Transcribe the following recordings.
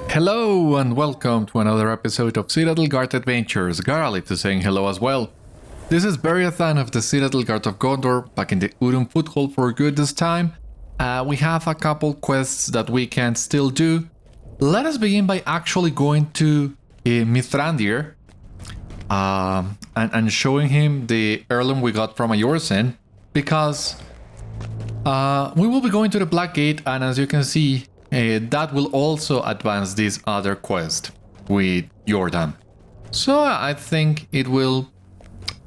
Hello and welcome to another episode of Citadel Guard Adventures. Garlic is saying hello as well. This is Beriathan of the Citadel Guard of Gondor, back in the Rhûd Vorn for good this time. We have a couple quests that we can still do. Let us begin by actually going to Mithrandir and showing him the heirloom we got from Ayorzén, because we will be going to the Black Gate, and as you can see, that will also advance this other quest with Yordam. So I think it will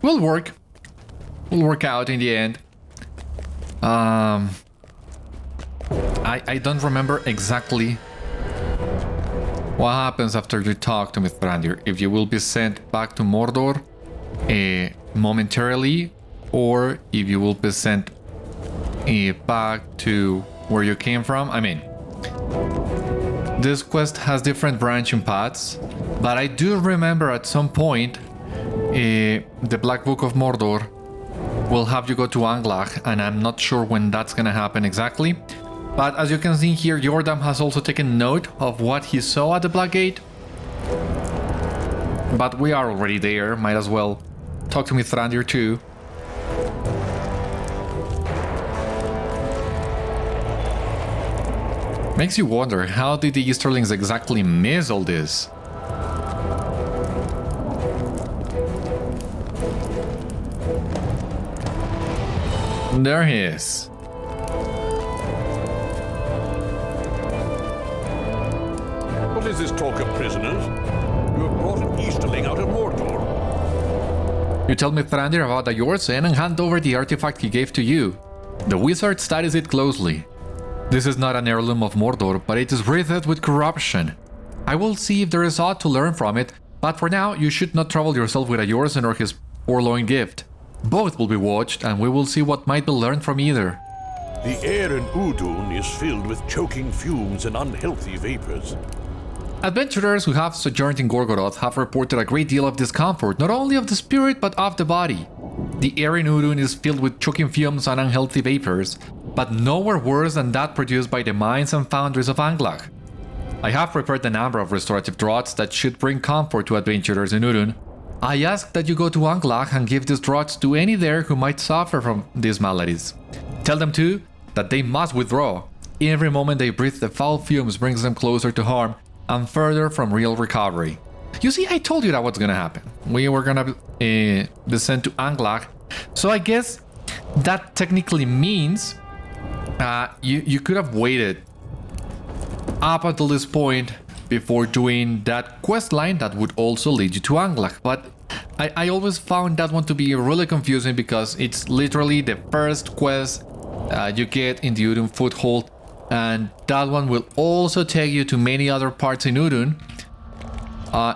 work. Will work out in the end. I don't remember exactly what happens after you talk to Mithrandir. If you will be sent back to Mordor momentarily, or if you will be sent back to where you came from. I mean, this quest has different branching paths, but I do remember at some point the Black Book of Mordor will have you go to Anglach, and I'm not sure when that's gonna happen exactly. But as you can see here, Yordam has also taken note of what he saw at the Black Gate. But we are already there, might as well talk to Mithrandir too. Makes you wonder, how did the Easterlings exactly miss all this? There he is. What is this talk of prisoners? You have brought an Easterling out of Mordor. You tell Mithrandir about Ayorzén and hand over the artifact he gave to you. The wizard studies it closely. This is not an heirloom of Mordor, but it is wreathed with corruption. I will see if there is aught to learn from it, but for now you should not trouble yourself with Ayorzén or his forlorn gift. Both will be watched, and we will see what might be learned from either. The air in Udun is filled with choking fumes and unhealthy vapors. Adventurers who have sojourned in Gorgoroth have reported a great deal of discomfort, not only of the spirit but of the body. The air in Udun is filled with choking fumes and unhealthy vapors, but nowhere worse than that produced by the mines and foundries of Anglach. I have prepared a number of restorative draughts that should bring comfort to adventurers in Udun. I ask that you go to Anglach and give these draughts to any there who might suffer from these maladies. Tell them too that they must withdraw. Every moment they breathe the foul fumes brings them closer to harm and further from real recovery. You see, I told you that what's gonna happen. We were gonna be sent to Anglach, so I guess that technically means you could have waited up until this point before doing that quest line that would also lead you to Anglach. But I always found that one to be really confusing, because it's literally the first quest you get in the Rhûd Vorn, and that one will also take you to many other parts in Udun.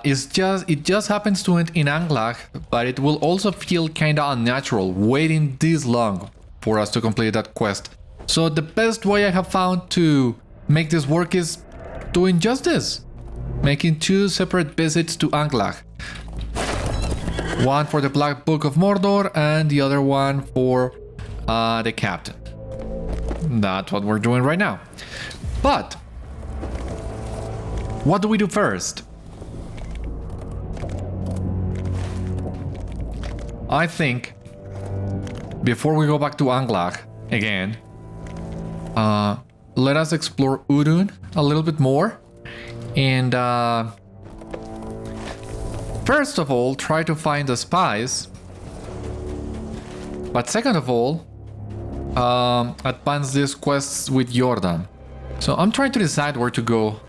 It just happens to end in Anglach, but it will also feel kinda unnatural waiting this long for us to complete that quest. So the best way I have found to make this work is doing just this. Making two separate visits to Anglach. One for the Black Book of Mordor and the other one for the captain. That's what we're doing right now. But what do we do first? I think before we go back to Anglach again, let us explore Udun a little bit more, and first of all try to find the spies, but second of all advance these quests with Yordam. So I'm trying to decide where to go,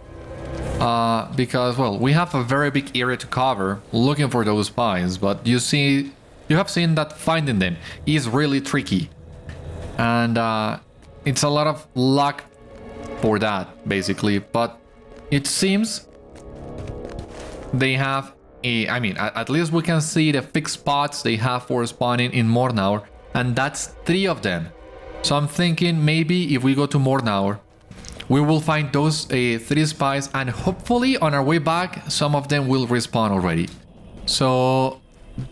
because, well, we have a very big area to cover looking for those spies, but you have seen that finding them is really tricky, and it's a lot of luck for that, basically. But it seems they have at least we can see the fixed spots they have for spawning in Mordor, and that's 3 of them. So I'm thinking maybe if we go to Mordor, we will find those 3 spies, and hopefully on our way back some of them will respawn already. So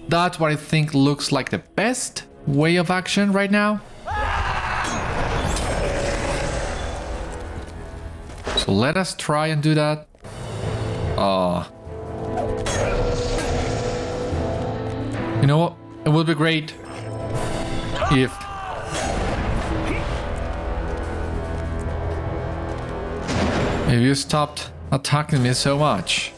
that's what I think looks like the best way of action right now. So let us try and do that. You know what? It would be great if you stopped attacking me so much.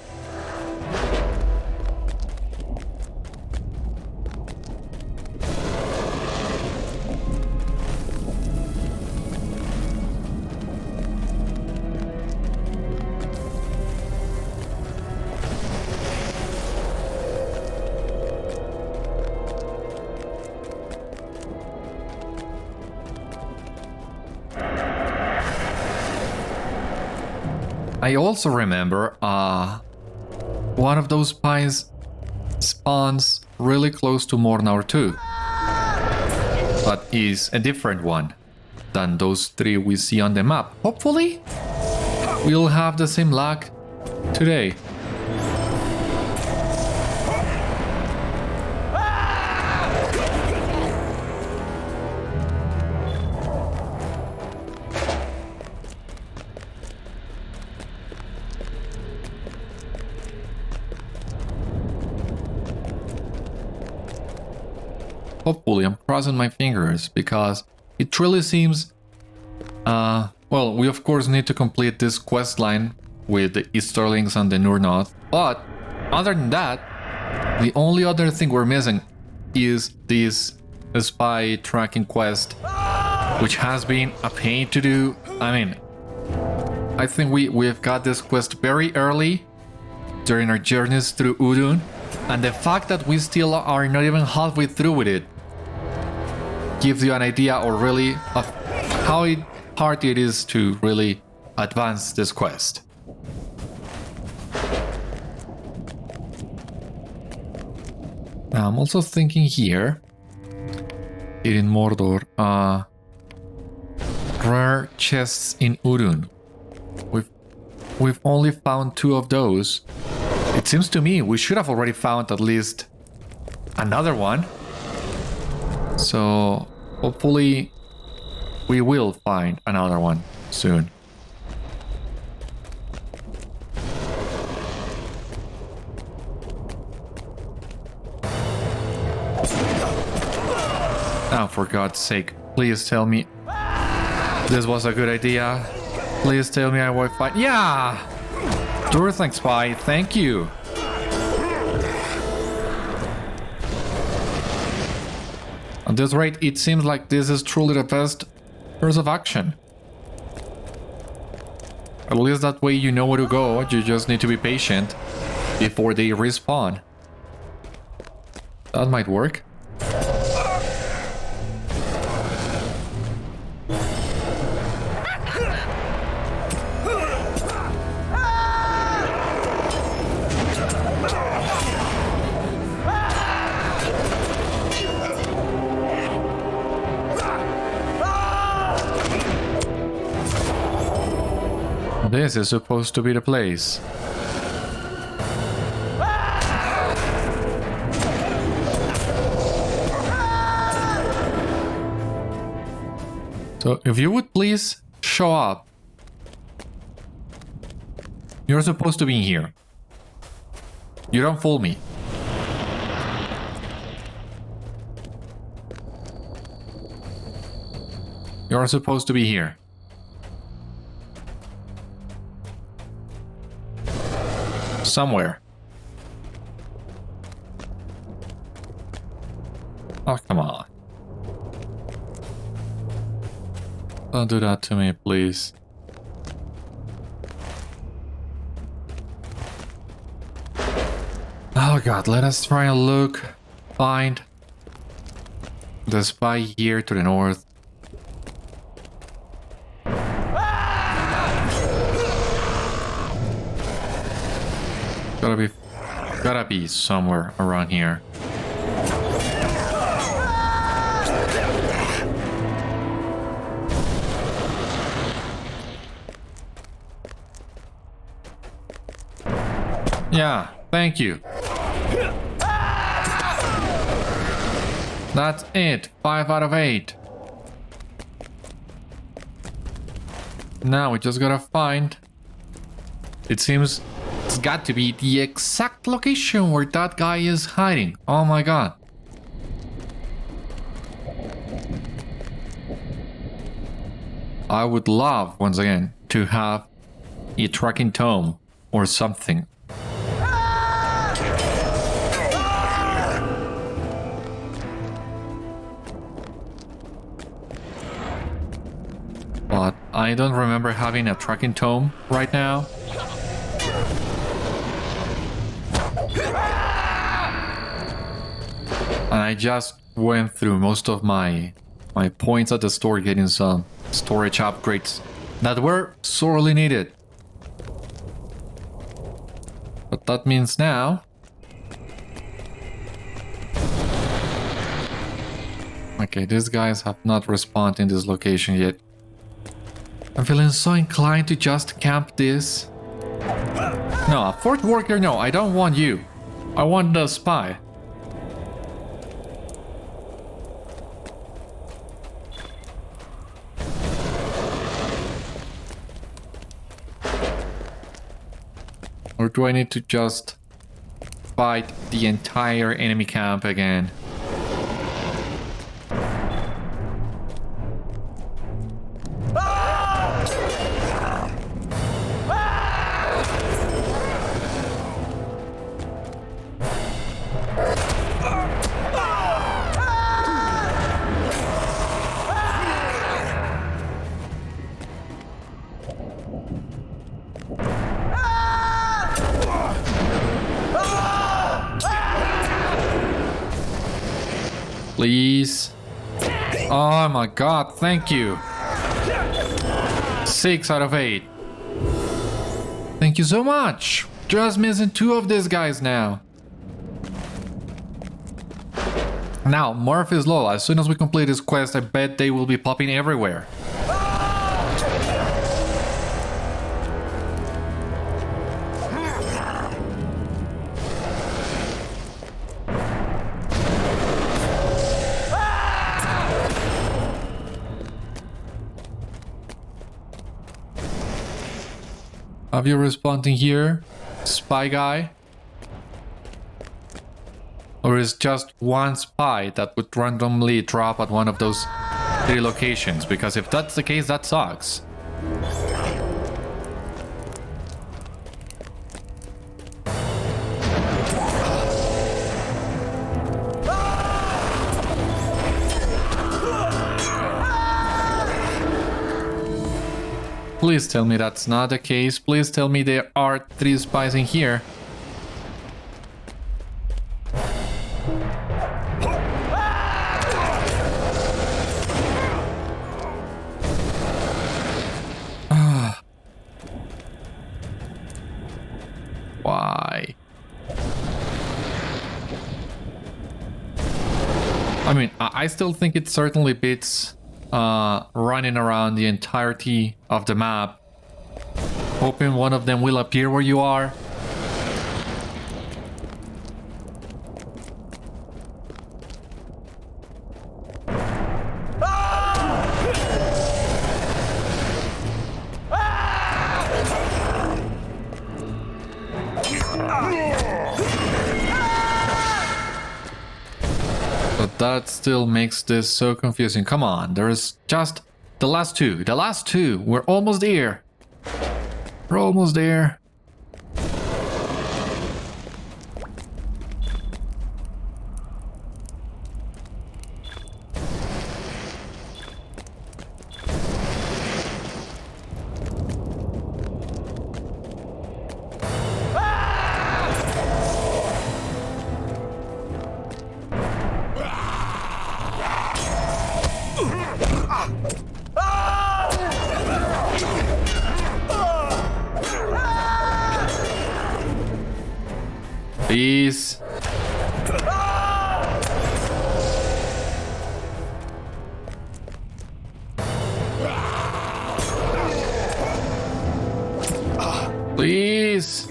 I also remember one of those pines spawns really close to Mordor too, but is a different one than those three we see on the map. Hopefully, we'll have the same luck today. Hopefully, I'm crossing my fingers because it really seems... well, we of course need to complete this quest line with the Easterlings and the Nurnhoth, but other than that, the only other thing we're missing is this spy tracking quest, which has been a pain to do. I mean, I think we've got this quest very early during our journeys through Udun, and the fact that we still are not even halfway through with it gives you an idea or really of how hard it is to really advance this quest. Now I'm also thinking here in Mordor, rare chests in Udun. We've only found 2 of those. It seems to me we should have already found at least another one. So hopefully we will find another one soon. Oh, for God's sake, please tell me this was a good idea. Please tell me I will find... Yeah! Durthang spy, thank you. At this rate, it seems like this is truly the best course of action. At least that way you know where to go, you just need to be patient before they respawn. That might work. This is supposed to be the place. So, if you would please show up. You're supposed to be here. You don't fool me. You're supposed to be here. Somewhere. Oh, come on. Don't do that to me, please. Oh God, let us try and look, find the spy here to the north. Gotta be somewhere around here. Yeah, thank you. That's it. 5 out of 8. Now we just gotta find. It seems It's got to be the exact location where that guy is hiding. Oh my god. I would love, once again, to have a tracking tome or something. But I don't remember having a tracking tome right now. And I just went through most of my points at the store getting some storage upgrades that were sorely needed. But that means now... Okay, these guys have not respawned in this location yet. I'm feeling so inclined to just camp this. No, a fort worker, no, I don't want you. I want the spy. Or do I need to just fight the entire enemy camp again? Please. Oh my god, thank you. 6 out of 8. Thank you so much. Just missing 2 of these guys now. Now, Morph is low. As soon as we complete this quest, I bet they will be popping everywhere. Have you responding here, spy guy? Or is just one spy that would randomly drop at one of those 3 locations? Because if that's the case, that sucks. Please tell me that's not the case. Please tell me there are 3 spies in here. Why? I mean, I still think it certainly beats running around the entirety of the map, hoping one of them will appear where you are. But that still makes this so confusing. Come on, there's just the last 2. The last 2. We're almost there. We're almost there. Please. Please.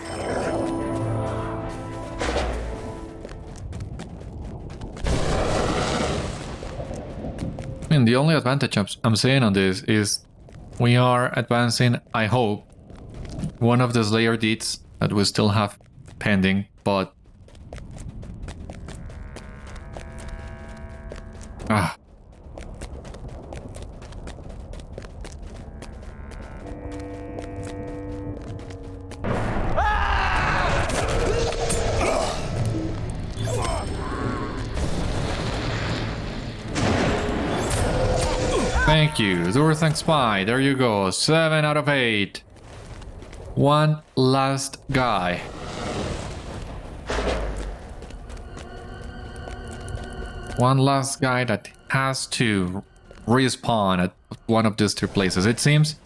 I mean, the only advantage I'm saying on this is we are advancing, I hope, one of the Slayer deeds that we still have pending, but... Ah. Thank you, Durthang Spy. There you go. 7 out of 8. One last guy. One last guy that has to respawn at one of these 3 places. It seems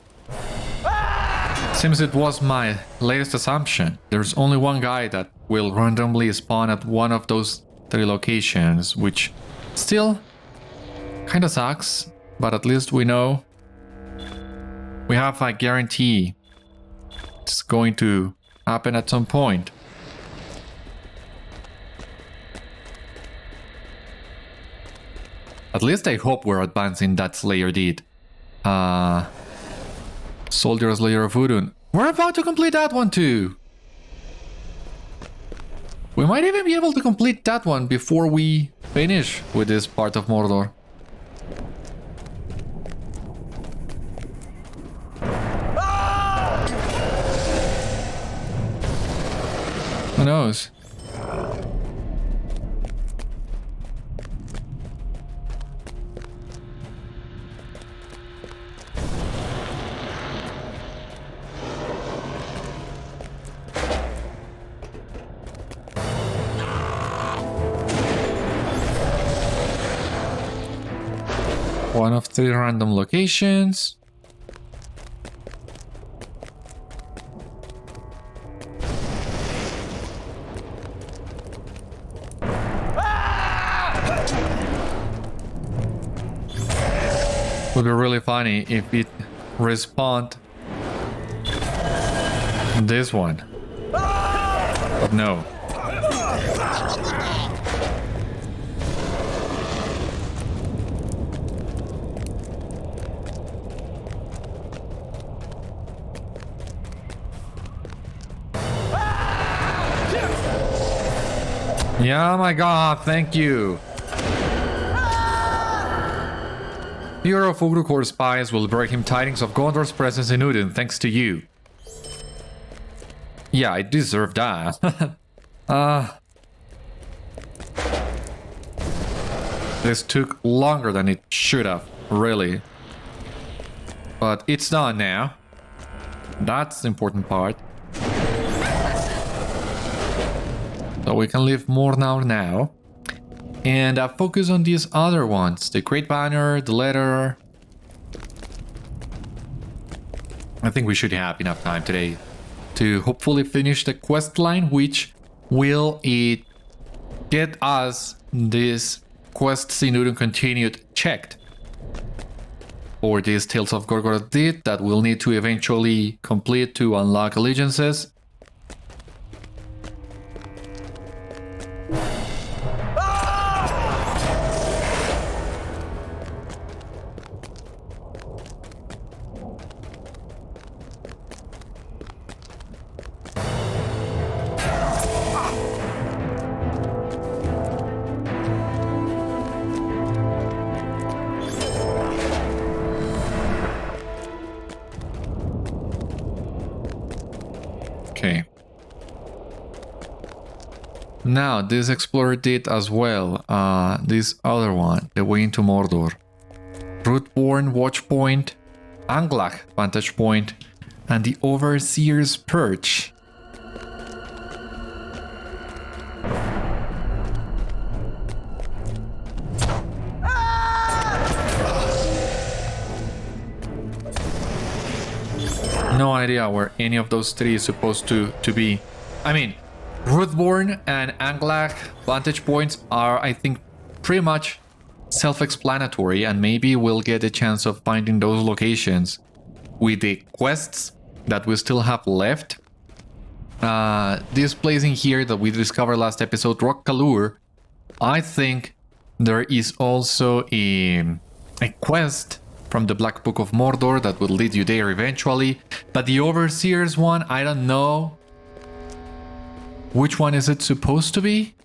it was my latest assumption. There's only one guy that will randomly spawn at one of those 3 locations, which still kinda sucks. But at least we know we have a guarantee it's going to happen at some point. At least I hope we're advancing that Slayer deed. Soldier Slayer of Udun. We're about to complete that one too. We might even be able to complete that one before we finish with this part of Mordor. Who knows? One of 3 random locations. Would be really funny if it respawned this one, but no. Yeah, my god, thank you. Hero of Ugrukor spies will bring him tidings of Gondor's presence in Udun thanks to you. Yeah, I deserve that. This took longer than it should have, really. But it's done now. That's the important part. So we can leave Mordor now. And focus on these other ones. The Great Banner, the Letter. I think we should have enough time today to hopefully finish the quest line, which will get us this quests in Udun continued checked. Or this Tales of Gorgoroth deed that we'll need to eventually complete to unlock allegiances. Okay. Now, this explorer did as well. This other one, the way into Mordor. Rhûd Vorn watch point, Anglach vantage point, and the Overseer's Perch. No idea where any of those 3 is supposed to be. I mean, Rhûd Vorn and Anglach vantage points are, I think, pretty much self-explanatory, and maybe we'll get a chance of finding those locations with the quests that we still have left. This place in here that we discovered last episode, Rock Kalur, I think there is also a quest from the Black Book of Mordor that will lead you there eventually. But the Overseer's one, I don't know. Which one is it supposed to be?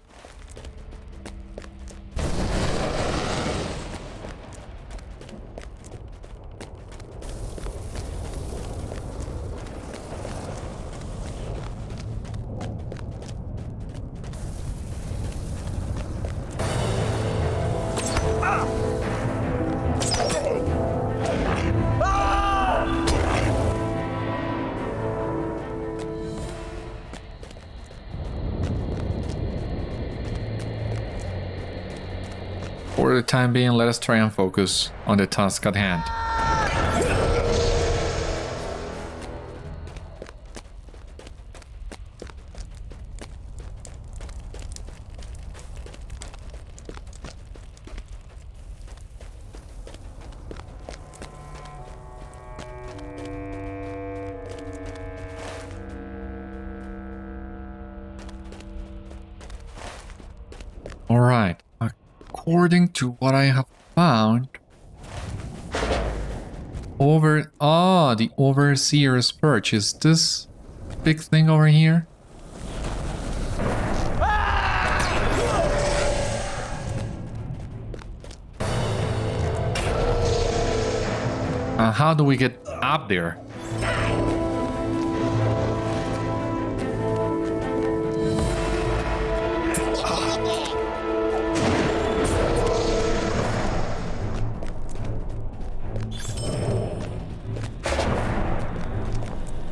For the time being, let us try and focus on the task at hand. All right. According to what I have found, the Overseer's Perch is this big thing over here. How do we get up there?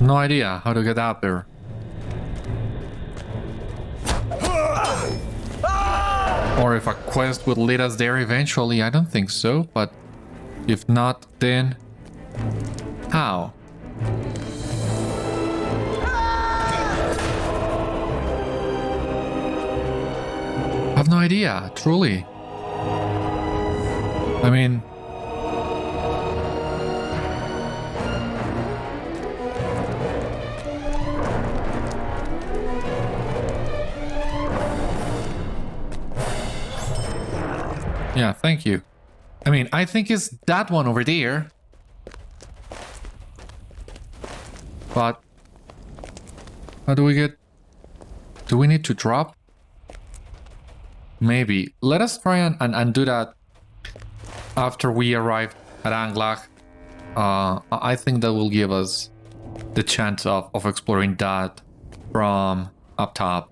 No idea how to get out there. Or if a quest would lead us there eventually, I don't think so, but if not, then how? I have no idea, truly. I mean, yeah, thank you. I mean, I think it's that one over there. But how do we get... Do we need to drop? Maybe. Let us try and do that after we arrive at Anglach. I think that will give us the chance of exploring that from up top.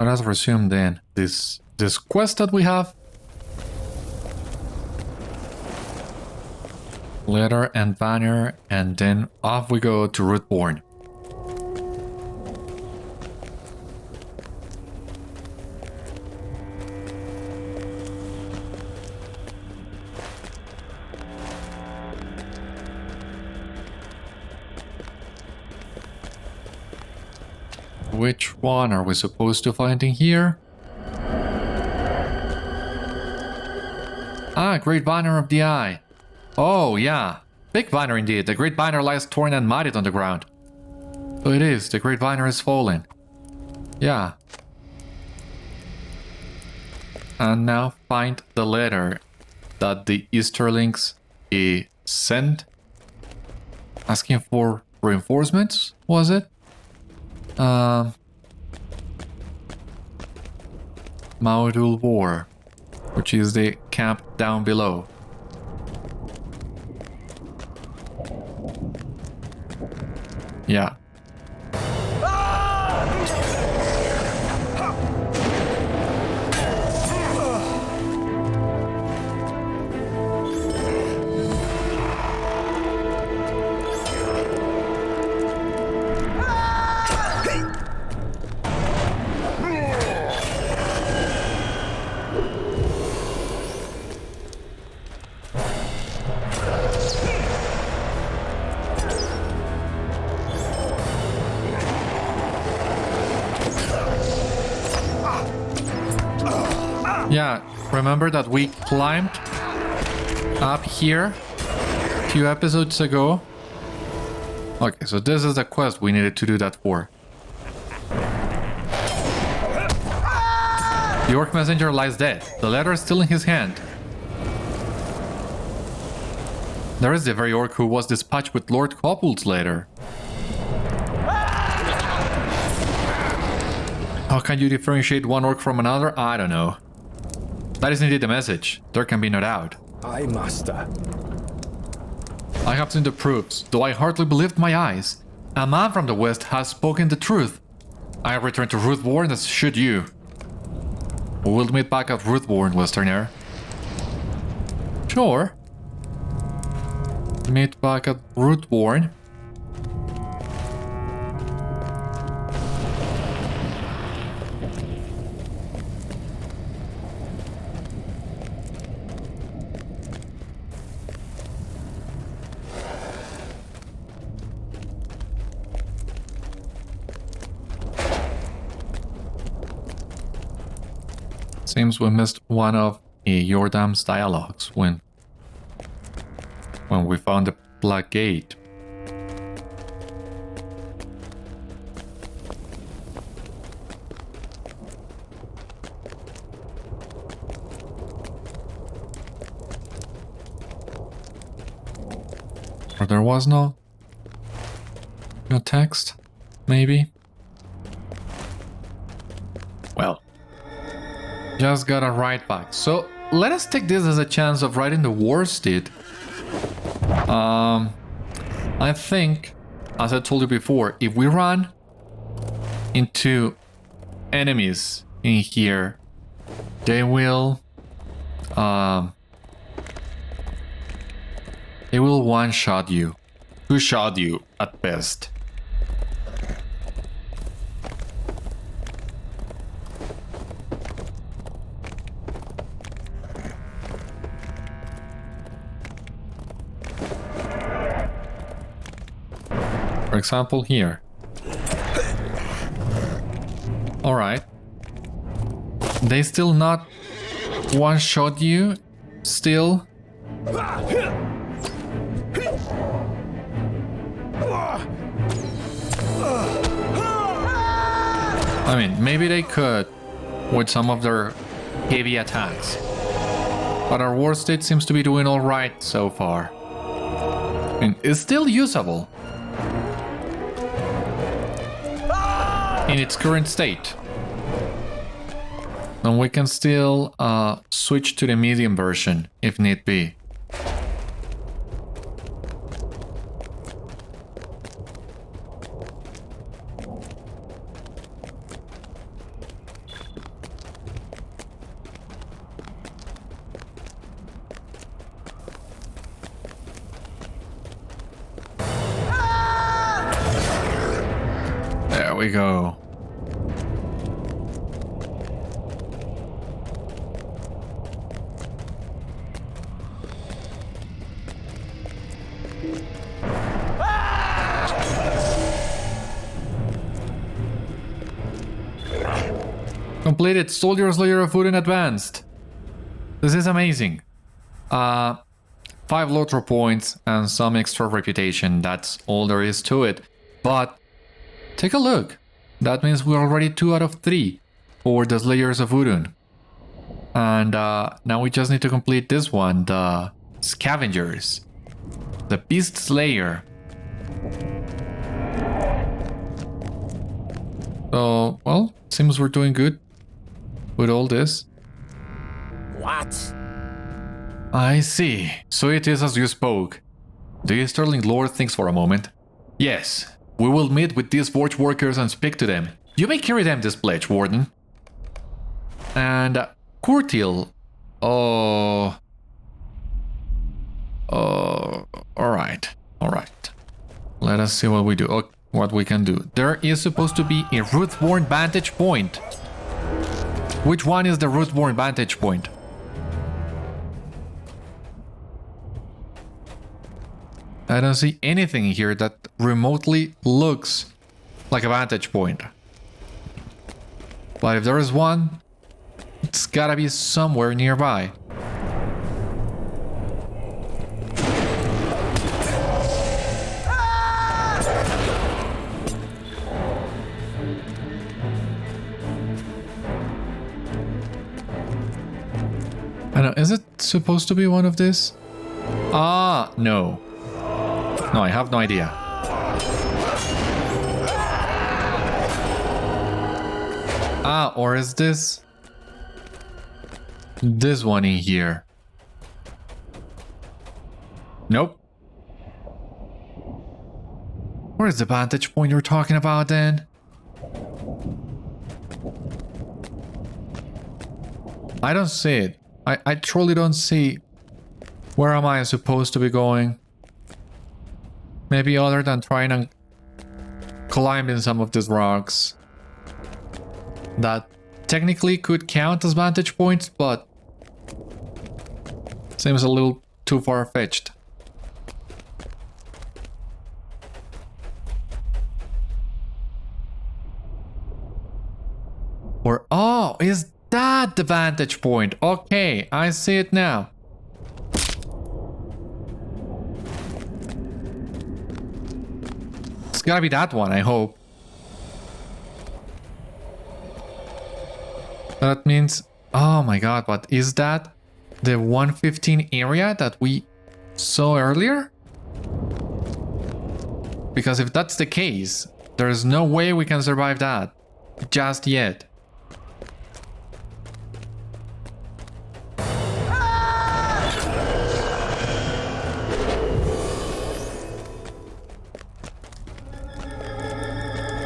Let us resume then this quest that we have. Letter and banner, and then off we go to Rhûd Vorn. Which one are we supposed to find in here? Ah, Great Banner of the Eye. Oh, yeah. Big banner indeed. The Great Banner lies torn and matted on the ground. So it is. The Great Banner is fallen. Yeah. And now find the letter that the Easterlings sent. Asking for reinforcements, was it? Maudul War, which is the camp down below. Yeah. Yeah, remember that we climbed up here a few episodes ago? Okay, so this is the quest we needed to do that for. The orc messenger lies dead. The letter is still in his hand. There is the very orc who was dispatched with Lord Khôpol's letter. How can you differentiate one orc from another? I don't know. That is indeed the message. There can be no doubt. Aye, master. I have seen the proofs, though I hardly believed my eyes. A man from the west has spoken the truth. I have returned to Rhûd Vorn, as should you. We'll meet back at Rhûd Vorn, Westerner. Sure. Meet back at Rhûd Vorn. Seems we missed one of Yordam's dialogues when we found the Black Gate. Or there was no text, maybe? Well, just gotta write back. So let us take this as a chance of writing the worsted. I think, as I told you before, if we run into enemies in here, they will one-shot you, two-shot you at best. For example, here. Alright. They still not one-shot you? Still? I mean, maybe they could with some of their heavy attacks. But our war state seems to be doing alright so far. I mean, it's still usable in its current state. And we can still switch to the medium version if need be. There we go. Completed. Soldier's layer of Odin advanced. This is amazing. 5 LOTRO points and some extra reputation. That's all there is to it. But take a look. That means we're already 2 out of 3 for the Slayers of Odin. And now we just need to complete this one, the Scavengers. The Beast Slayer. So, well, seems we're doing good with all this. What? I see. So it is as you spoke. The Easterling Lord thinks for a moment. Yes, we will meet with these forge workers and speak to them. You may carry them this pledge, Warden. And Kurtil. Alright. Let us see what we do. What we can do. There is supposed to be a Rhûd Vorn vantage point. Which one is the Rhûd Vorn vantage point? I don't see anything here that remotely looks like a vantage point. But if there is one, It's gotta be somewhere nearby. I know, is it supposed to be one of these? Ah, no. No, I have no idea. Ah, or is this one in here? Nope. Where is the vantage point you're talking about then? I don't see it. I truly don't see. Where am I supposed to be going? Maybe other than trying and climbing some of these rocks. That technically could count as vantage points, but seems a little too far-fetched. Or, oh, is that the vantage point? Okay, I see it now. It's gotta be that one, I hope. That means, oh my god, but is that the 115 area that we saw earlier? Because if that's the case, there's no way we can survive that just yet.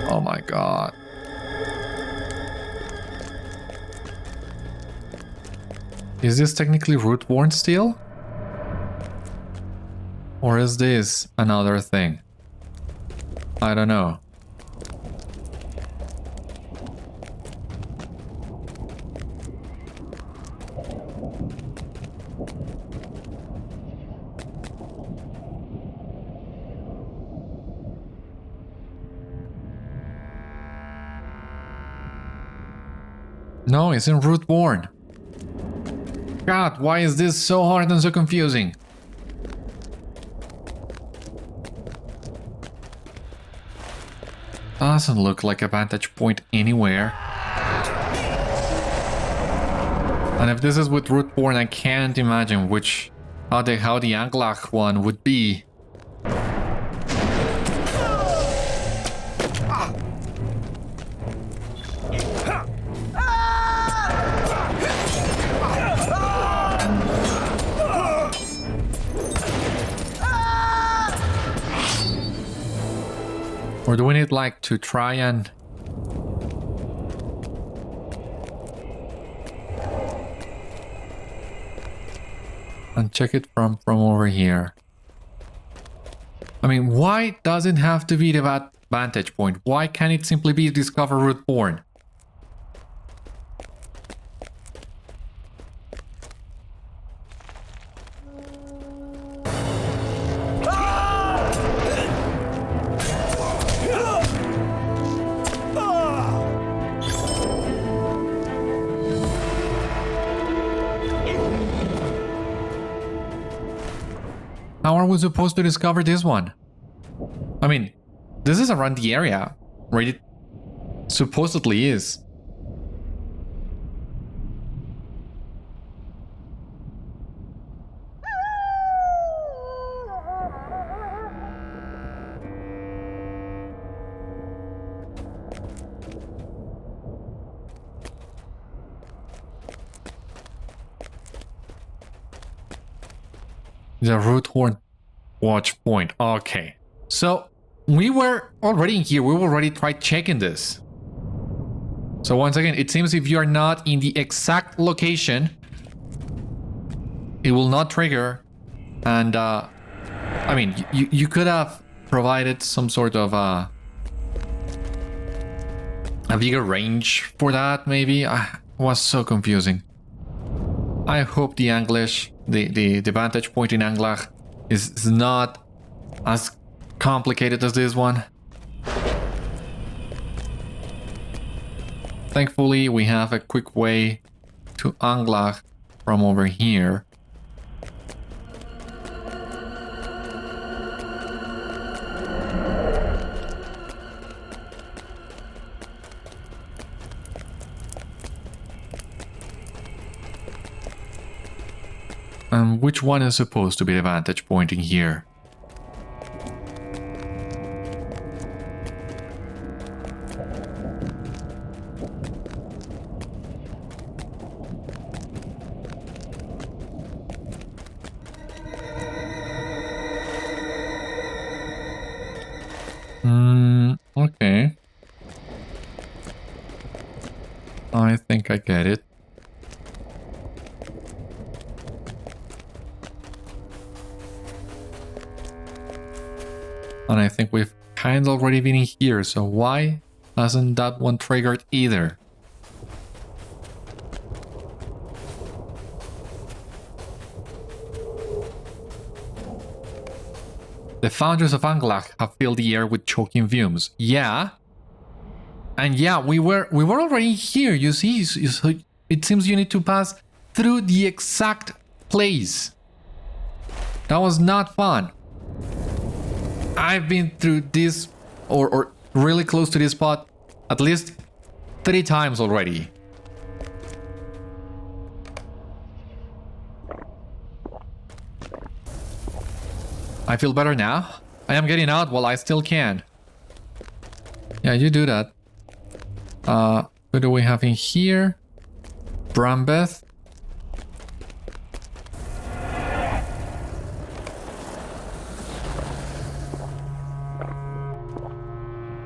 Oh my god. Is this technically Rhûd Vorn still? Or is this another thing? I don't know. No, it's in Rhûd Vorn. God, why is this so hard and so confusing? Doesn't look like a vantage point anywhere. And if this is with Rhûd Vorn, I can't imagine how the Anglach one would be. Or do we need like to try and check it from over here? I mean, why does it have to be the vantage point? Why can't it simply be discover Rhûd Vorn? How are we supposed to discover this one? I mean, this is around the area, right? It supposedly is. The Rhûd Vorn watch point. Okay. So we were already in here. We already tried checking this. So once again, it seems if you are not in the exact location, it will not trigger. And I mean, you could have provided some sort of a bigger range for that, maybe. It was so confusing. I hope the English, the vantage point in Anglach is not as complicated as this one. Thankfully, we have a quick way to Anglach from over here. And which one is supposed to be the vantage point in here? Okay. I think I get it. And I think we've kind of already been in here, so why hasn't that one triggered either? The founders of Anglach have filled the air with choking fumes. Yeah. And yeah, we were already here, you see. So it seems you need to pass through the exact place. That was not fun. I've been through this, or really close to this spot, at least 3 times already. I feel better now. I am getting out while I still can. Yeah, you do that. What do we have in here? Brambeth.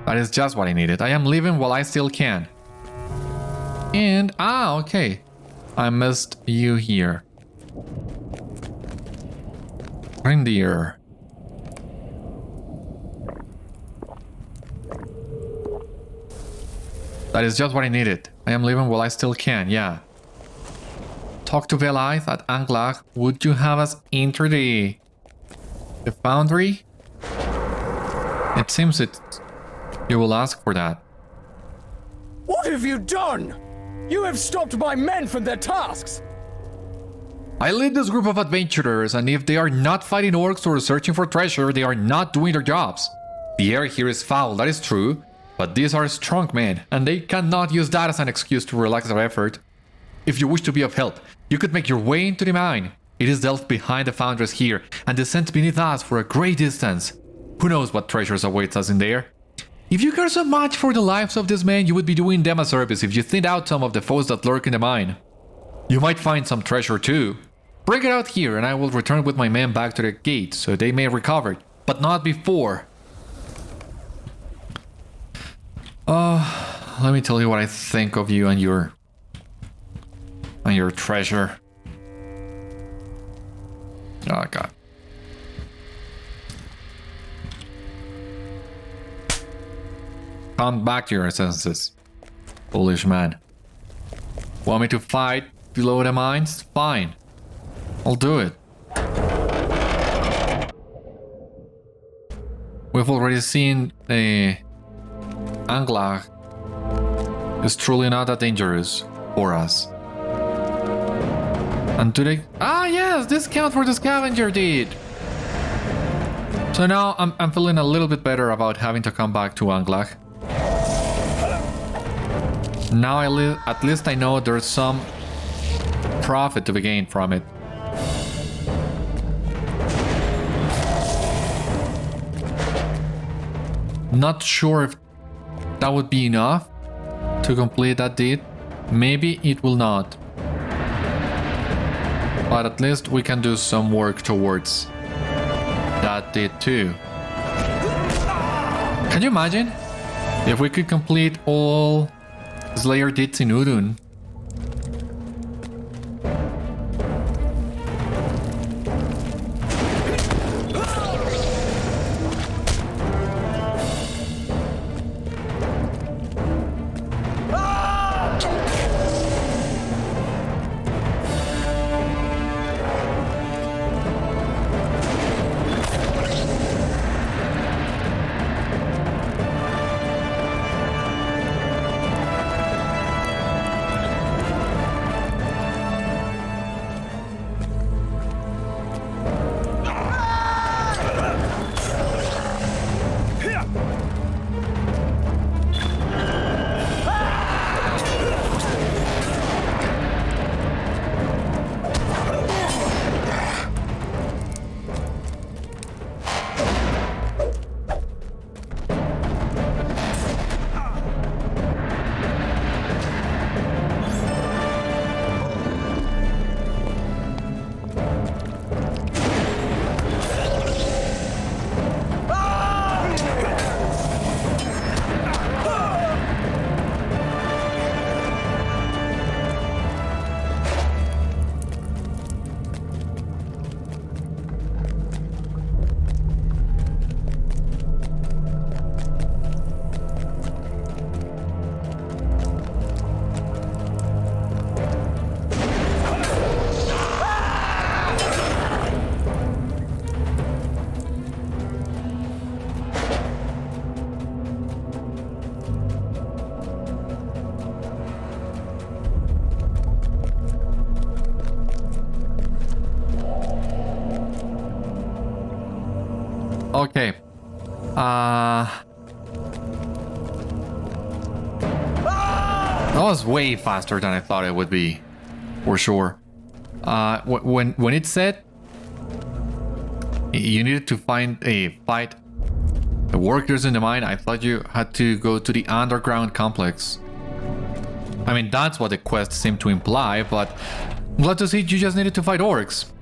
That is just what I needed. I am leaving while I still can. And, okay. I missed you here. Mithrandir. That is just what I needed. I am leaving while I still can, yeah. Talk to Beliath at Anglach. Would you have us enter the foundry? It seems you will ask for that. What have you done? You have stopped my men from their tasks! I lead this group of adventurers, and if they are not fighting orcs or searching for treasure, they are not doing their jobs. The air here is foul, that is true, but these are strong men, and they cannot use that as an excuse to relax their effort. If you wish to be of help, you could make your way into the mine. It is delved behind the foundress here, and descends beneath us for a great distance. Who knows what treasures awaits us in there? If you care so much for the lives of these men, you would be doing them a service if you thinned out some of the foes that lurk in the mine. You might find some treasure too. Bring it out here and I will return with my men back to the gate so they may recover it, but not before. Let me tell you what I think of you and your treasure. Oh god. Come back to your senses, foolish man. Want me to fight below the mines? Fine. I'll do it. We've already seen the Anglach is truly not that dangerous for us. And today, yes, discount for the scavenger deed. So now I'm feeling a little bit better about having to come back to Anglach. Now at least I know there's some profit to be gained from it. Not sure if that would be enough to complete that deed. Maybe it will not. But at least we can do some work towards that deed too. Can you imagine if we could complete all Slayer deeds in Udun? Okay. That was way faster than I thought it would be. For sure. When it said you needed to find fight the workers in the mine, I thought you had to go to the underground complex. I mean, that's what the quest seemed to imply, but I'm glad to see you just needed to fight orcs.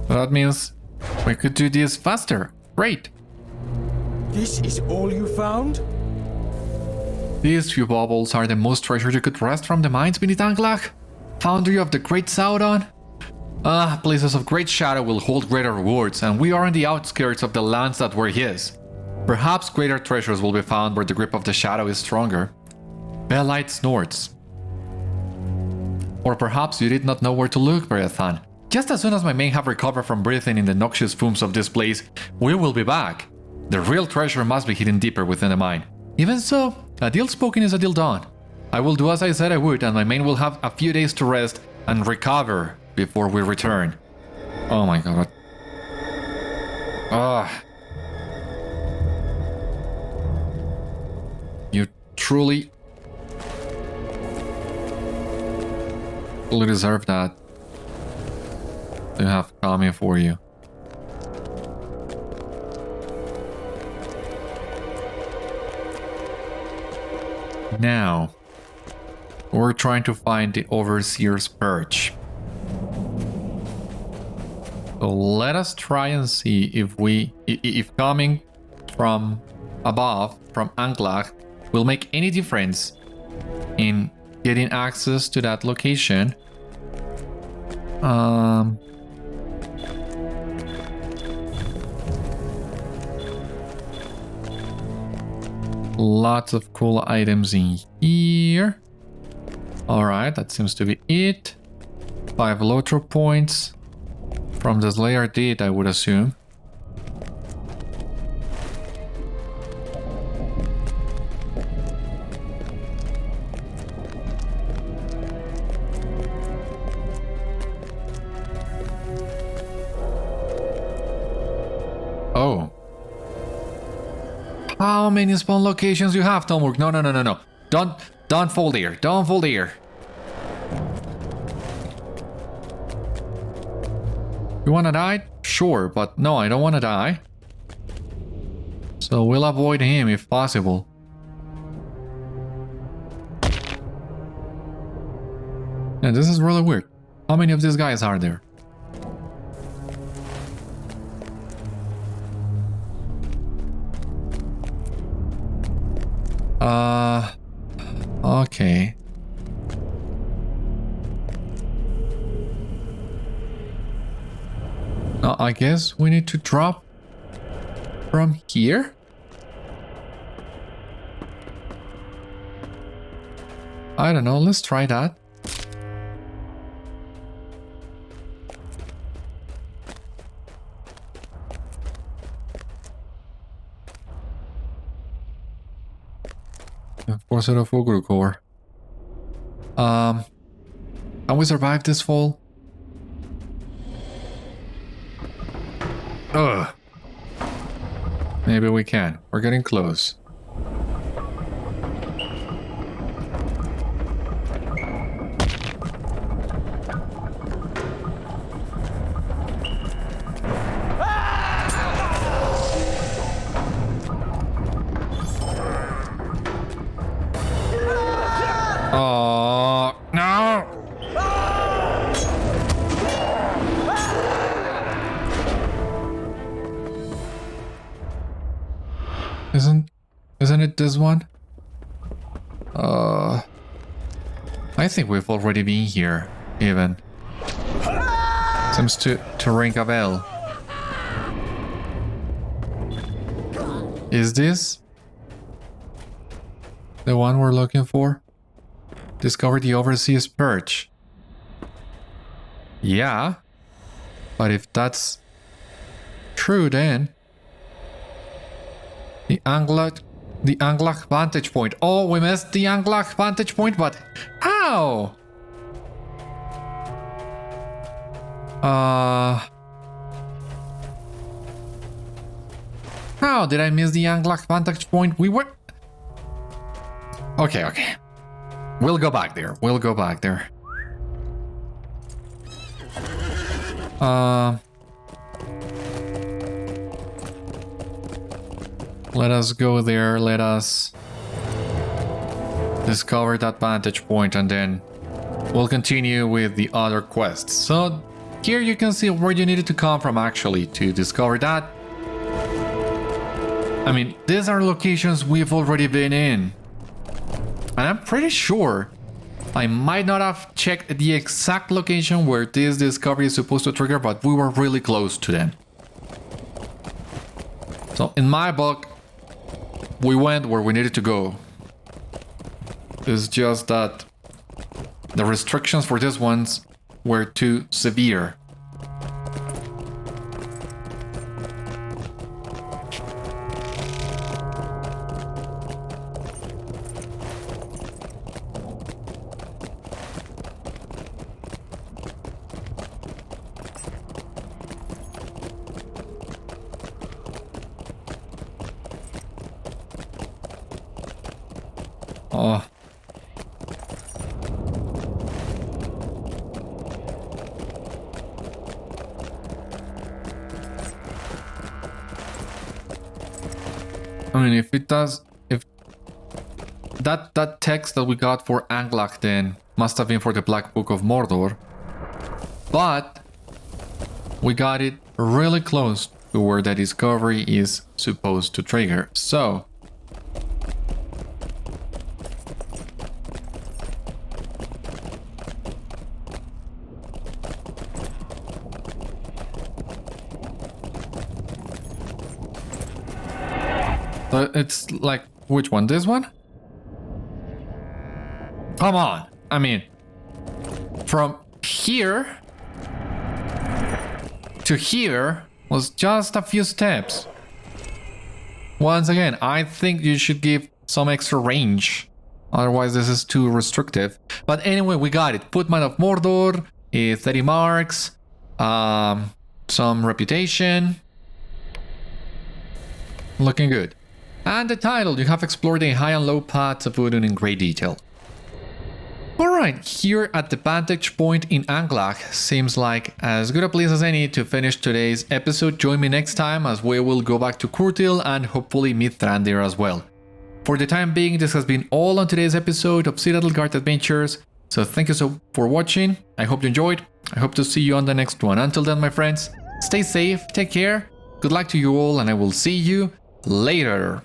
That means we could do this faster. Great. This is all you found? These few baubles are the most treasure you could wrest from the mines beneath Anglach, foundry of the great Sauron. Places of great shadow will hold greater rewards, and we are on the outskirts of the lands that were his. Perhaps greater treasures will be found where the grip of the shadow is stronger. Bellite snorts. Or perhaps you did not know where to look, Beriathan. Just as soon as my men have recovered from breathing in the noxious fumes of this place, we will be back. The real treasure must be hidden deeper within the mine. Even so, a deal spoken is a deal done. I will do as I said I would, and my men will have a few days to rest and recover before we return. Oh my god. You truly deserve that to have coming for you. Now, we're trying to find the Overseer's Perch. So let us try and see if coming from above, from Anglach, will make any difference in getting access to that location. Lots of cool items in here. Alright, that seems to be it. 5 LOTRO points. From the Slayer Deed, I would assume. Oh. How many spawn locations you have, Tomurk? No. Don't fall there. Don't fall there. You wanna die? Sure, but no, I don't wanna die. So we'll avoid him if possible. Yeah, this is really weird. How many of these guys are there? Okay. I guess we need to drop from here? I don't know, let's try that. Force it of Ogre Core. Can we survive this fall? Ugh. Maybe we can. We're getting close. Oh, no! Isn't it this one? I think we've already been here, even. Seems to ring a bell. Is this the one we're looking for? Discover the Overseer's Perch. Yeah, but if that's true, then the Anglach vantage point. Oh, we missed the Anglach vantage point, but how? How did I miss the Anglach vantage point? We were... Okay. We'll go back there. Let us go there. Let us discover that vantage point and then we'll continue with the other quests. So here you can see where you needed to come from actually to discover that. I mean, these are locations we've already been in. And I'm pretty sure I might not have checked the exact location where this discovery is supposed to trigger, but we were really close to them. So in my book, we went where we needed to go. It's just that the restrictions for these ones were too severe. Oh. I mean, if that text that we got for Anglach then must have been for the Black Book of Mordor, but we got it really close to where the discovery is supposed to trigger. So it's like, which one? This one? Come on. I mean, from here to here was just a few steps. Once again, I think you should give some extra range. Otherwise, this is too restrictive. But anyway, we got it. Footman of Mordor, 30 marks, some reputation. Looking good. And the title, you have explored the high and low paths of Udun in great detail. Alright, here at the vantage point in Anglach seems like as good a place as any to finish today's episode. Join me next time as we will go back to Kurtil and hopefully Mithrandir as well. For the time being, this has been all on today's episode of Citadel Guard Adventures, so thank you so for watching. I hope you enjoyed. I hope to see you on the next one. Until then, my friends, stay safe, take care, good luck to you all, and I will see you later.